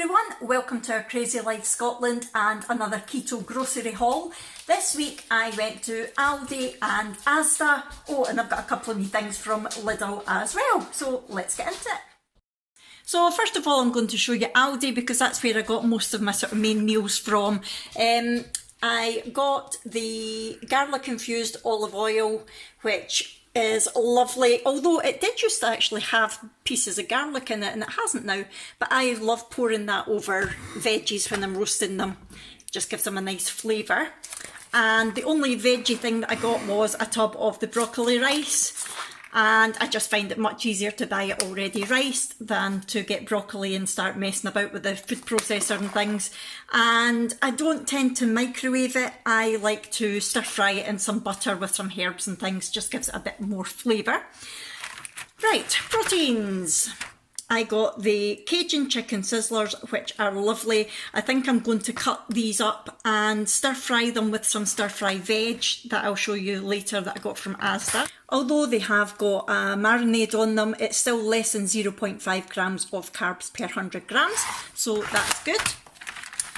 everyone, welcome to our Crazy Life Scotland and another keto grocery haul. This week I went to Aldi and Asda, and I've got a couple of wee things from Lidl as well, so let's get into it. So first of all I'm going to show you Aldi because that's where I got most of my sort of main meals from. I got the garlic infused olive oil, which is lovely, although it did used to actually have pieces of garlic in it and it hasn't now, but I love pouring that over veggies when I'm roasting them. It just gives them a nice flavour. And the only veggie thing that I got was a tub of the broccoli rice, and I just find it much easier to buy it already riced than to get broccoli and start messing about with the food processor and things. And I don't tend to microwave it. I like to stir fry it in some butter with some herbs and things, just gives it a bit more flavour. Right, proteins. I got the Cajun chicken sizzlers, which are lovely. I think I'm going to cut these up and stir fry them with some stir fry veg that I'll show you later that I got from Asda. Although they have got a marinade on them, it's still less than 0.5 grams of carbs per 100 grams, so that's good.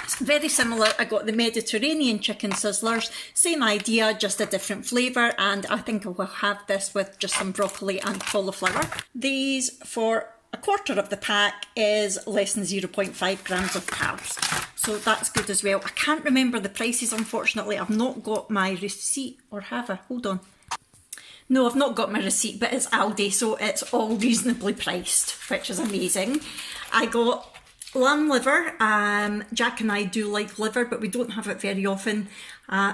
It's very similar. I got the Mediterranean chicken sizzlers, same idea, just a different flavour, and I think I will have this with just some broccoli and cauliflower. These, for a quarter of the pack, is less than 0.5 grams of carbs, so that's good as well. I can't remember the prices, unfortunately. I've not got my receipt, or have I? Hold on. No, I've not got my receipt, but it's Aldi, so it's all reasonably priced, which is amazing. I got lamb liver. Jack and I do like liver, but we don't have it very often,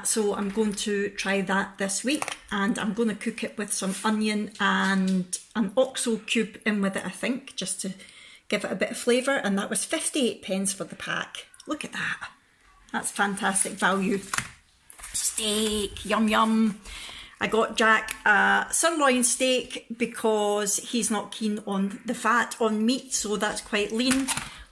so I'm going to try that this week, and I'm going to cook it with some onion and an oxo cube in with it, I think, just to give it a bit of flavour, and that was 58 pence for the pack. Look at that. That's fantastic value. Steak, yum yum. I got Jack a sirloin steak because he's not keen on the fat on meat, so that's quite lean.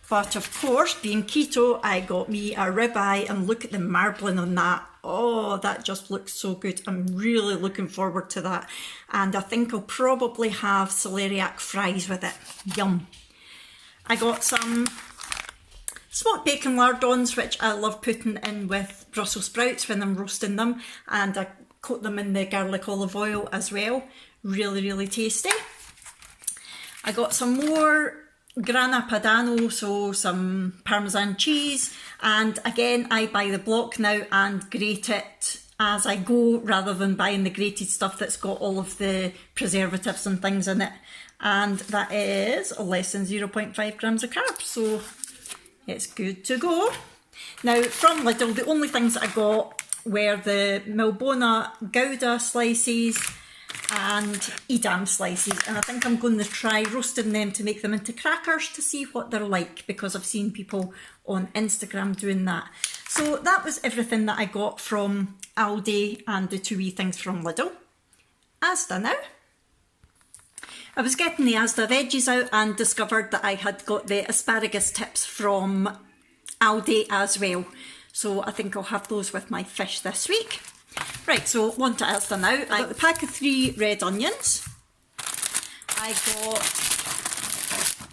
But of course, being keto, I got me a ribeye, and look at the marbling on that. Oh, that just looks so good. I'm really looking forward to that. And I think I'll probably have celeriac fries with it. Yum. I got some smoked bacon lardons, which I love putting in with Brussels sprouts when I'm roasting them. And I coat them in the garlic olive oil as well. Really, really tasty. I got some more grana padano, so some Parmesan cheese, and again I buy the block now and grate it as I go rather than buying the grated stuff that's got all of the preservatives and things in it, and that is less than 0.5 grams of carbs, so it's good to go. Now from Lidl, the only things that I got were the Milbona Gouda slices and Edam slices, and I think I'm going to try roasting them to make them into crackers to see what they're like, because I've seen people on Instagram doing that. So that was everything that I got from Aldi and the two wee things from Lidl. Asda now. I was getting the Asda veggies out and discovered that I had got the asparagus tips from Aldi as well, so I think I'll have those with my fish this week. Right, so on to Asda now. I got the pack of 3 red onions. I got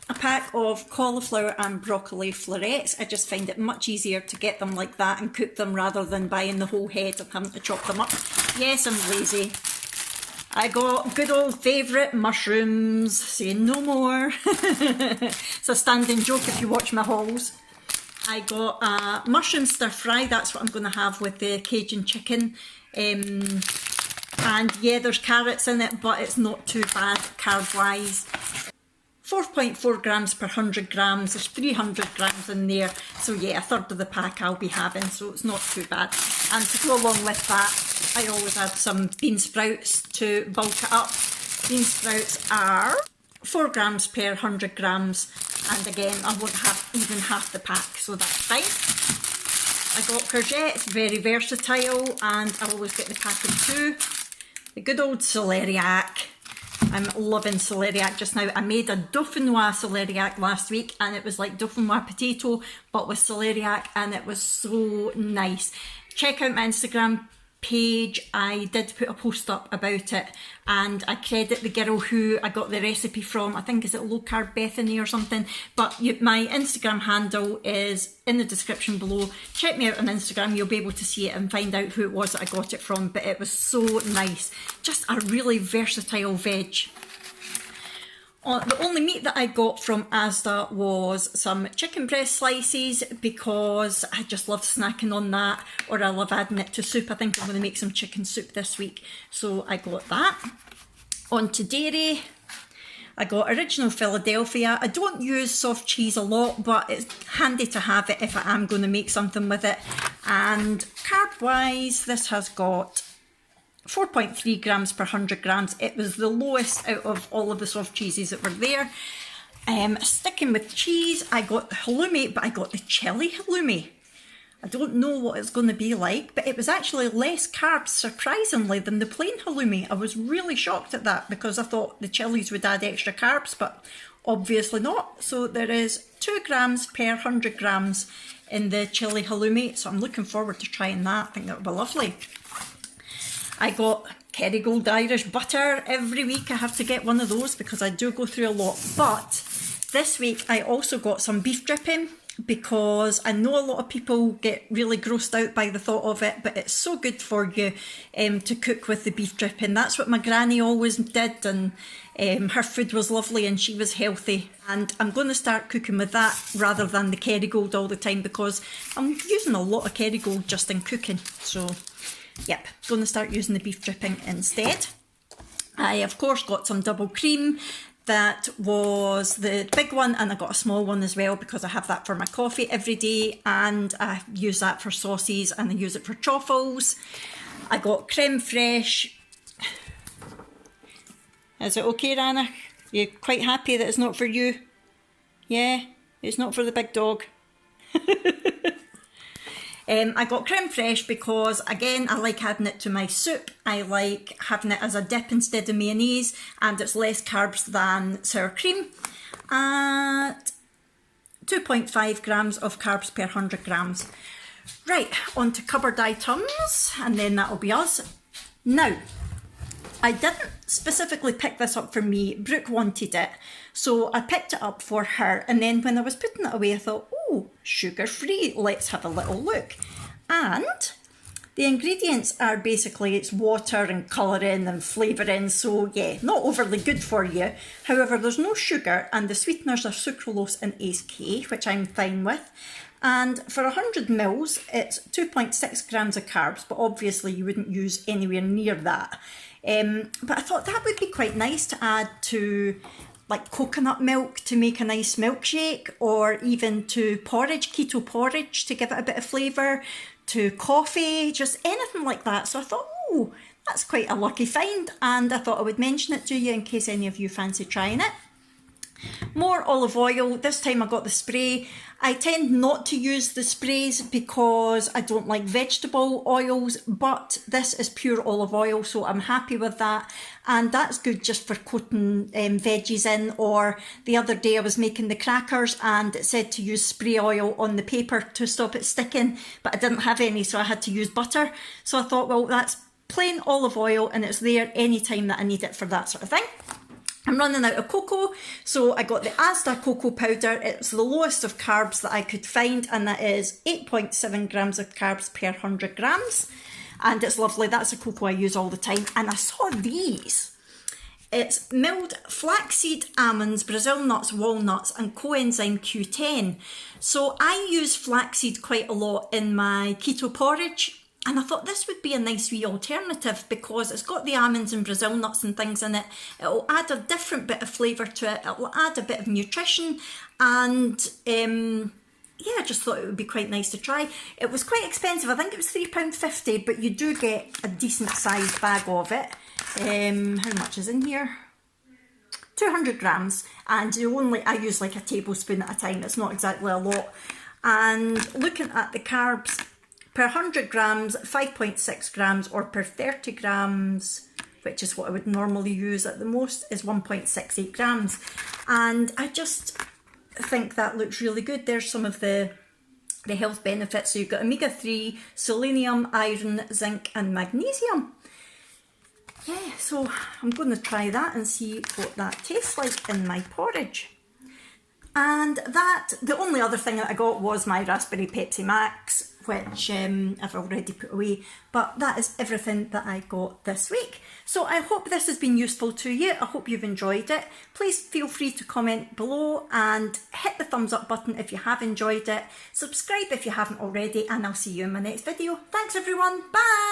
a pack of cauliflower and broccoli florets. I just find it much easier to get them like that and cook them rather than buying the whole head and having to chop them up. Yes, I'm lazy. I got good old favourite mushrooms, saying no more. It's a standing joke if you watch my hauls. I got a mushroom stir fry, that's what I'm going to have with the Cajun chicken. And yeah, there's carrots in it, but it's not too bad carb wise. 4.4 grams per 100 grams, there's 300 grams in there. So yeah, a third of the pack I'll be having, so it's not too bad. And to go along with that, I always add some bean sprouts to bulk it up. Bean sprouts are 4 grams per 100 grams. And again, I won't have even half the pack, so that's fine. I got courgettes, very versatile, and I always get the pack of 2. The good old celeriac. I'm loving celeriac just now. I made a dauphinoise celeriac last week, and it was like dauphinoise potato, but with celeriac, and it was so nice. Check out my Instagram page, I did put a post up about it, and I credit the girl who I got the recipe from. I think is it Low Carb Bethany or something, but my Instagram handle is in the description below. Check me out on Instagram, you'll be able to see it and find out who it was that I got it from. But it was so nice, just a really versatile veg. The only meat that I got from Asda was some chicken breast slices, because I just love snacking on that, or I love adding it to soup. I think I'm going to make some chicken soup this week, so I got that. On to dairy, I got original Philadelphia. I don't use soft cheese a lot, but it's handy to have it if I am going to make something with it. And carb wise, this has got 4.3 grams per 100 grams. It was the lowest out of all of the soft cheeses that were there. Sticking with cheese, I got halloumi, but I got the chili halloumi. I don't know what it's going to be like, but it was actually less carbs, surprisingly, than the plain halloumi. I was really shocked at that, because I thought the chilies would add extra carbs, but obviously not. So there is 2 grams per 100 grams in the chili halloumi, so I'm looking forward to trying that. I think that would be lovely. I got Kerrygold Irish butter every week. I have to get one of those because I do go through a lot. But this week I also got some beef dripping, because I know a lot of people get really grossed out by the thought of it, but it's so good for you to cook with the beef dripping. That's what my granny always did, and her food was lovely and she was healthy. And I'm going to start cooking with that rather than the Kerrygold all the time, because I'm using a lot of Kerrygold just in cooking. So yep, going to start using the beef dripping instead. I of course got some double cream. That was the big one, and I got a small one as well, because I have that for my coffee every day, and I use that for sauces and I use it for chaffles. I got creme fraiche. Is it okay, Rana? You quite happy that it's not for you? Yeah, it's not for the big dog. I got creme fraiche because, again, I like adding it to my soup. I like having it as a dip instead of mayonnaise, and it's less carbs than sour cream. At 2.5 grams of carbs per 100 grams. Right, on to cupboard items, and then that'll be us. Now, I didn't specifically pick this up for me. Brooke wanted it, so I picked it up for her, and then when I was putting it away I thought, oh, sugar-free, let's have a little look. And the ingredients are basically, it's water and colouring and flavouring, so yeah, not overly good for you. However, there's no sugar, and the sweeteners are sucralose and ACE, which I'm fine with. And for 100 mils, it's 2.6 grams of carbs, but obviously you wouldn't use anywhere near that. But I thought that would be quite nice to add to like coconut milk to make a nice milkshake, or even to porridge, keto porridge, to give it a bit of flavour, to coffee, just anything like that. So I thought, oh, that's quite a lucky find, and I thought I would mention it to you in case any of you fancy trying it. More olive oil. This time I got the spray. I tend not to use the sprays because I don't like vegetable oils, but this is pure olive oil, so I'm happy with that. And that's good just for coating veggies in. Or the other day I was making the crackers and it said to use spray oil on the paper to stop it sticking, but I didn't have any, so I had to use butter. So I thought, well, that's plain olive oil and it's there anytime that I need it for that sort of thing. I'm running out of cocoa, so I got the Asda cocoa powder. It's the lowest of carbs that I could find, and that is 8.7 grams of carbs per 100 grams. And it's lovely. That's a cocoa I use all the time. And I saw these. It's milled flaxseed, almonds, Brazil nuts, walnuts, and coenzyme Q10. So I use flaxseed quite a lot in my keto porridge. And I thought this would be a nice wee alternative because it's got the almonds and Brazil nuts and things in it. It'll add a different bit of flavour to it. It'll add a bit of nutrition. And yeah, I just thought it would be quite nice to try. It was quite expensive. I think it was £3.50, but you do get a decent sized bag of it. How much is in here? 200 grams. And I use like a tablespoon at a time. It's not exactly a lot. And looking at the carbs, per 100 grams, 5.6 grams, or per 30 grams, which is what I would normally use at the most, is 1.68 grams. And I just think that looks really good. There's some of the the health benefits. So you've got omega-3, selenium, iron, zinc and magnesium. Yeah, so I'm going to try that and see what that tastes like in my porridge. And the only other thing that I got was my raspberry Pepsi Max, which I've already put away, but that is everything that I got this week. So I hope this has been useful to you. I hope you've enjoyed it. Please feel free to comment below and hit the thumbs up button if you have enjoyed it. Subscribe if you haven't already, and I'll see you in my next video. Thanks everyone, bye!